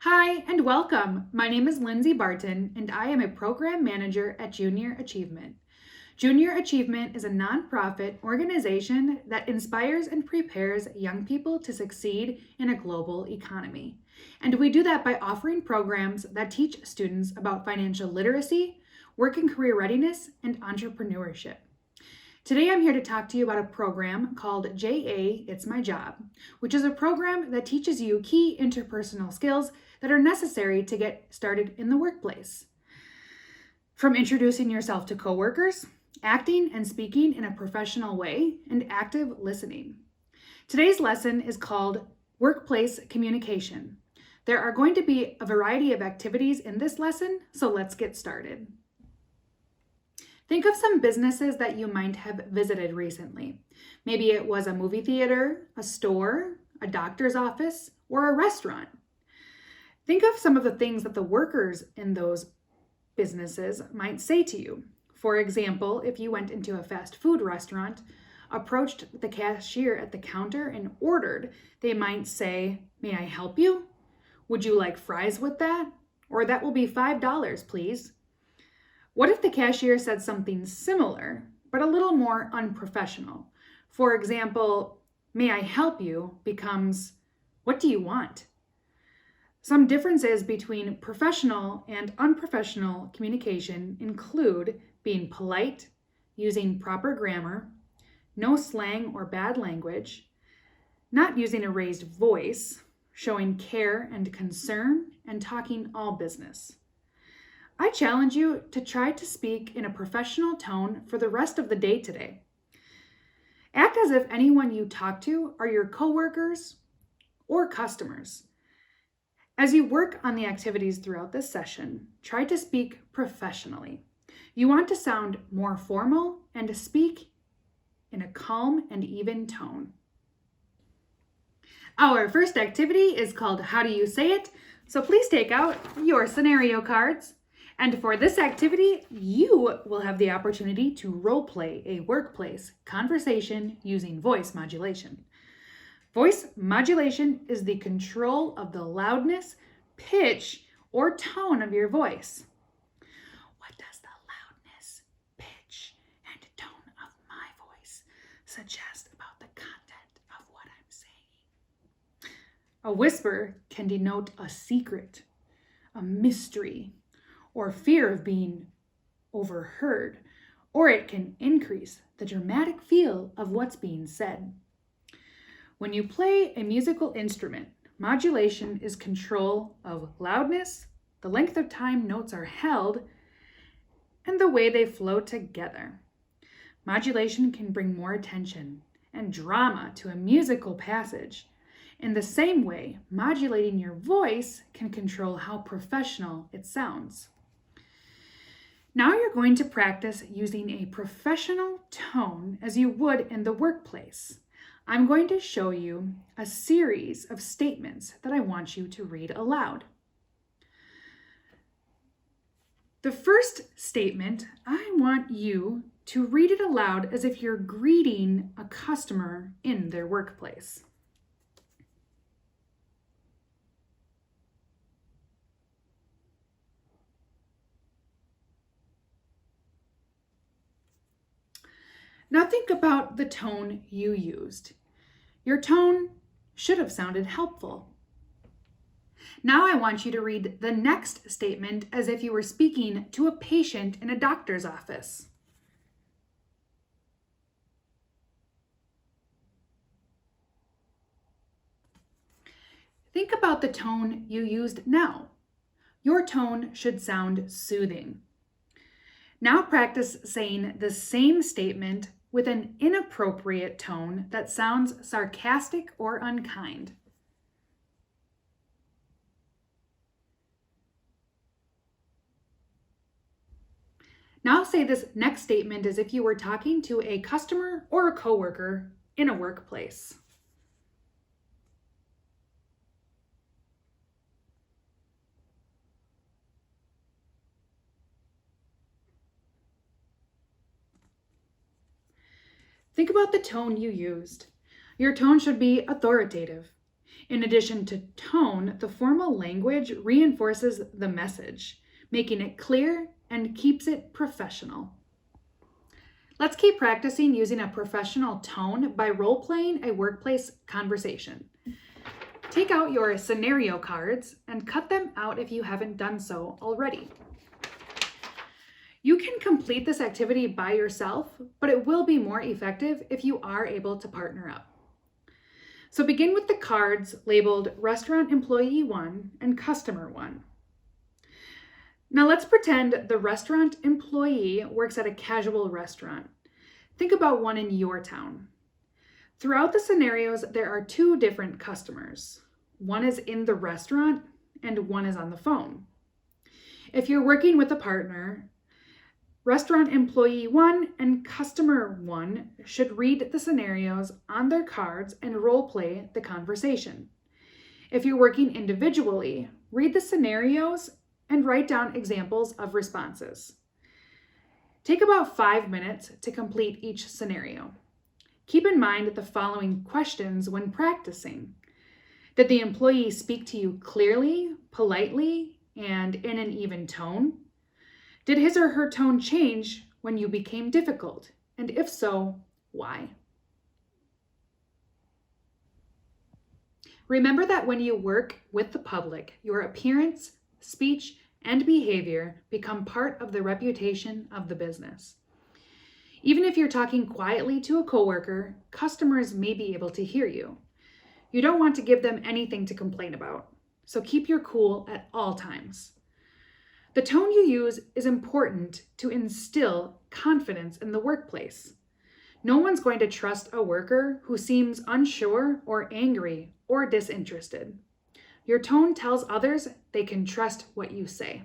Hi and welcome. My name is Lindsay Barton and I am a program manager at Junior Achievement. Junior Achievement is a nonprofit organization that inspires and prepares young people to succeed in a global economy. And we do that by offering programs that teach students about financial literacy, work and career readiness, and entrepreneurship. Today, I'm here to talk to you about a program called JA It's My Job, which is a program that teaches you key interpersonal skills that are necessary to get started in the workplace. From introducing yourself to coworkers, acting and speaking in a professional way, and active listening. Today's lesson is called Workplace Communication. There are going to be a variety of activities in this lesson, so let's get started. Think of some businesses that you might have visited recently. Maybe it was a movie theater, a store, a doctor's office, or a restaurant. Think of some of the things that the workers in those businesses might say to you. For example, if you went into a fast food restaurant, approached the cashier at the counter and ordered, they might say, "May I help you? Would you like fries with that? Or that will be $5, please." What if the cashier said something similar, but a little more unprofessional? For example, "May I help you?" becomes, "What do you want?" Some differences between professional and unprofessional communication include being polite, using proper grammar, no slang or bad language, not using a raised voice, showing care and concern, and talking all business. I challenge you to try to speak in a professional tone for the rest of the day today. Act as if anyone you talk to are your coworkers or customers. As you work on the activities throughout this session, try to speak professionally. You want to sound more formal and to speak in a calm and even tone. Our first activity is called How Do You Say It? So please take out your scenario cards. And for this activity, you will have the opportunity to role play a workplace conversation using voice modulation. Voice modulation is the control of the loudness, pitch, or tone of your voice. What does the loudness, pitch, and tone of my voice suggest about the content of what I'm saying? A whisper can denote a secret, a mystery, or fear of being overheard, or it can increase the dramatic feel of what's being said. When you play a musical instrument, modulation is control of loudness, the length of time notes are held, and the way they flow together. Modulation can bring more attention and drama to a musical passage. In the same way, modulating your voice can control how professional it sounds. Now you're going to practice using a professional tone as you would in the workplace. I'm going to show you a series of statements that I want you to read aloud. The first statement, I want you to read it aloud as if you're greeting a customer in their workplace. Now think about the tone you used. Your tone should have sounded helpful. Now I want you to read the next statement as if you were speaking to a patient in a doctor's office. Think about the tone you used now. Your tone should sound soothing. Now practice saying the same statement with an inappropriate tone that sounds sarcastic or unkind. Now say this next statement as if you were talking to a customer or a coworker in a workplace. Think about the tone you used. Your tone should be authoritative. In addition to tone, the formal language reinforces the message, making it clear and keeps it professional. Let's keep practicing using a professional tone by role-playing a workplace conversation. Take out your scenario cards and cut them out if you haven't done so already. You can complete this activity by yourself, but it will be more effective if you are able to partner up. So begin with the cards labeled Restaurant Employee 1 and Customer 1. Now let's pretend the restaurant employee works at a casual restaurant. Think about one in your town. Throughout the scenarios, there are two different customers. One is in the restaurant and one is on the phone. If you're working with a partner, Restaurant Employee 1 and Customer 1 should read the scenarios on their cards and role play the conversation. If you're working individually, read the scenarios and write down examples of responses. Take about 5 minutes to complete each scenario. Keep in mind the following questions when practicing. Did the employee speak to you clearly, politely, and in an even tone? Did his or her tone change when you became difficult? And if so, why? Remember that when you work with the public, your appearance, speech, and behavior become part of the reputation of the business. Even if you're talking quietly to a coworker, customers may be able to hear you. You don't want to give them anything to complain about, so keep your cool at all times. The tone you use is important to instill confidence in the workplace. No one's going to trust a worker who seems unsure or angry or disinterested. Your tone tells others they can trust what you say.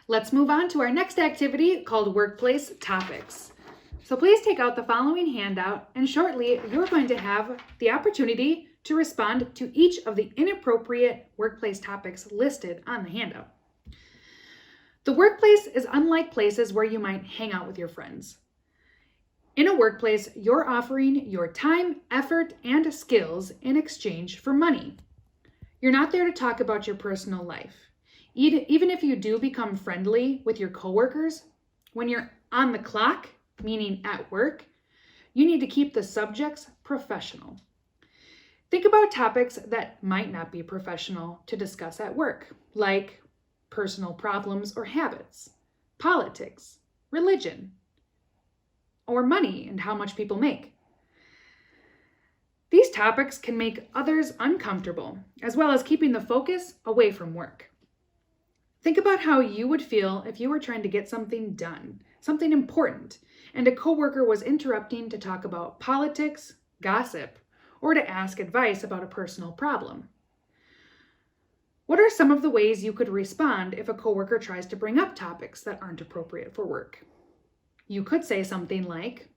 Let's move on to our next activity called Workplace Topics. So please take out the following handout, and shortly you're going to have the opportunity to respond to each of the inappropriate workplace topics listed on the handout. The workplace is unlike places where you might hang out with your friends. In a workplace, you're offering your time, effort, and skills in exchange for money. You're not there to talk about your personal life. Even if you do become friendly with your coworkers, when you're on the clock, meaning at work, you need to keep the subjects professional. Think about topics that might not be professional to discuss at work, like personal problems or habits, politics, religion, or money and how much people make. These topics can make others uncomfortable, as well as keeping the focus away from work. Think about how you would feel if you were trying to get something done, something important, and a coworker was interrupting to talk about politics, gossip, or to ask advice about a personal problem. What are some of the ways you could respond if a coworker tries to bring up topics that aren't appropriate for work? You could say something like,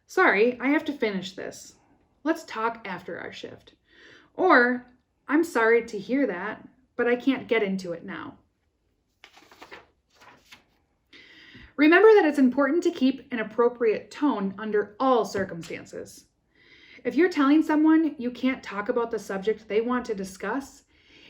"Sorry, I have to finish this. Let's talk after our shift." Or, "I'm sorry to hear that, but I can't get into it now." Remember that it's important to keep an appropriate tone under all circumstances. If you're telling someone you can't talk about the subject they want to discuss,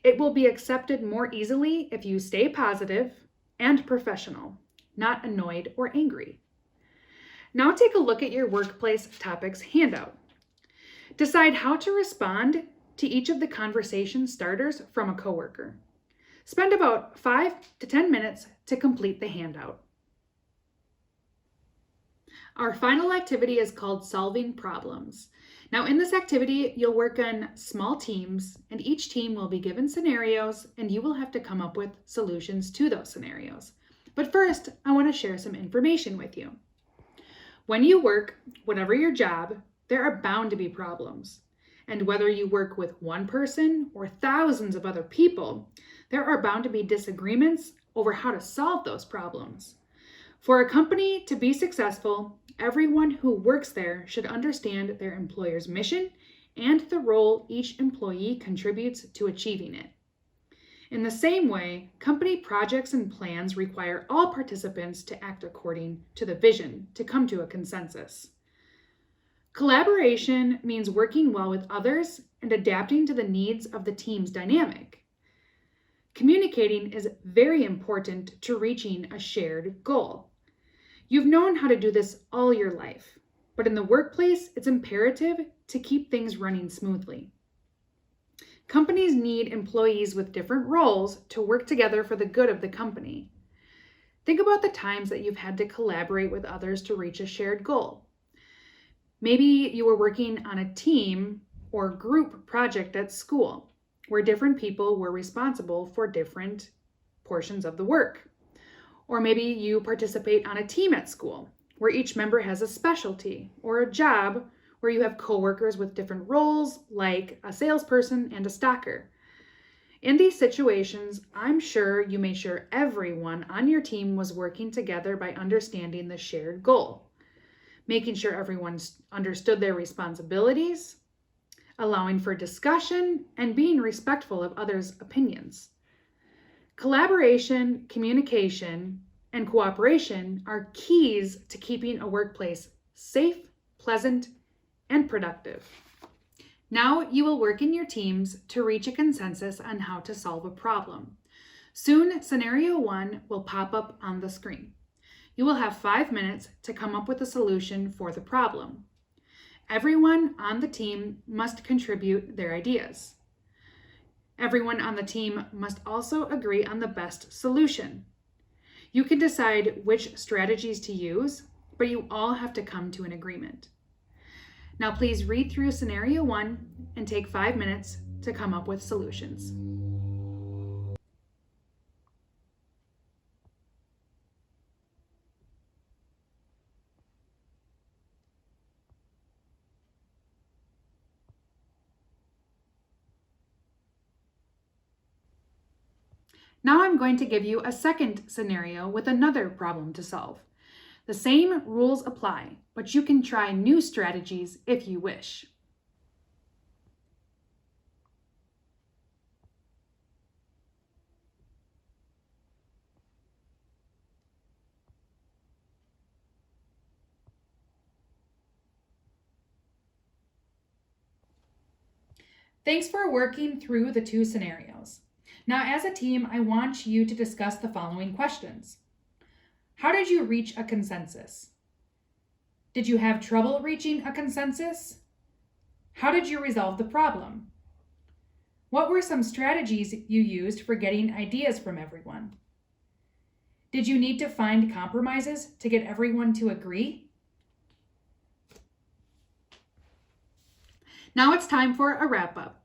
it will be accepted more easily if you stay positive and professional, not annoyed or angry. Now take a look at your workplace topics handout. Decide how to respond to each of the conversation starters from a coworker. Spend about 5 to 10 minutes to complete the handout. Our final activity is called Solving Problems. Now in this activity, you'll work on small teams, and each team will be given scenarios, and you will have to come up with solutions to those scenarios. But first, I want to share some information with you. When you work, whatever your job, there are bound to be problems. And whether you work with one person or thousands of other people, there are bound to be disagreements over how to solve those problems. For a company to be successful, everyone who works there should understand their employer's mission and the role each employee contributes to achieving it. In the same way, company projects and plans require all participants to act according to the vision to come to a consensus. Collaboration means working well with others and adapting to the needs of the team's dynamic. Communicating is very important to reaching a shared goal. You've known how to do this all your life, but in the workplace, it's imperative to keep things running smoothly. Companies need employees with different roles to work together for the good of the company. Think about the times that you've had to collaborate with others to reach a shared goal. Maybe you were working on a team or group project at school, where different people were responsible for different portions of the work. Or maybe you participate on a team at school, where each member has a specialty, or a job where you have coworkers with different roles, like a salesperson and a stocker. In these situations, I'm sure you made sure everyone on your team was working together by understanding the shared goal, making sure everyone understood their responsibilities, allowing for discussion, and being respectful of others' opinions. Collaboration, communication, and cooperation are keys to keeping a workplace safe, pleasant, and productive. Now you will work in your teams to reach a consensus on how to solve a problem. Soon, scenario 1 will pop up on the screen. You will have 5 minutes to come up with a solution for the problem. Everyone on the team must contribute their ideas. Everyone on the team must also agree on the best solution. You can decide which strategies to use, but you all have to come to an agreement. Now please read through scenario 1 and take 5 minutes to come up with solutions. Now I'm going to give you a second scenario with another problem to solve. The same rules apply, but you can try new strategies if you wish. Thanks for working through the two scenarios. Now, as a team, I want you to discuss the following questions. How did you reach a consensus? Did you have trouble reaching a consensus? How did you resolve the problem? What were some strategies you used for getting ideas from everyone? Did you need to find compromises to get everyone to agree? Now it's time for a wrap-up.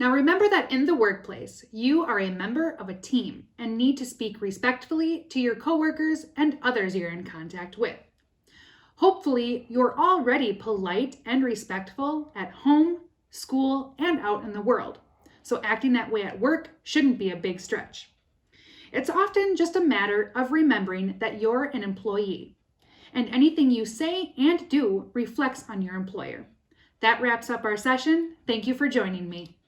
Now remember that in the workplace, you are a member of a team and need to speak respectfully to your coworkers and others you're in contact with. Hopefully, you're already polite and respectful at home, school, and out in the world, so acting that way at work shouldn't be a big stretch. It's often just a matter of remembering that you're an employee, and anything you say and do reflects on your employer. That wraps up our session. Thank you for joining me.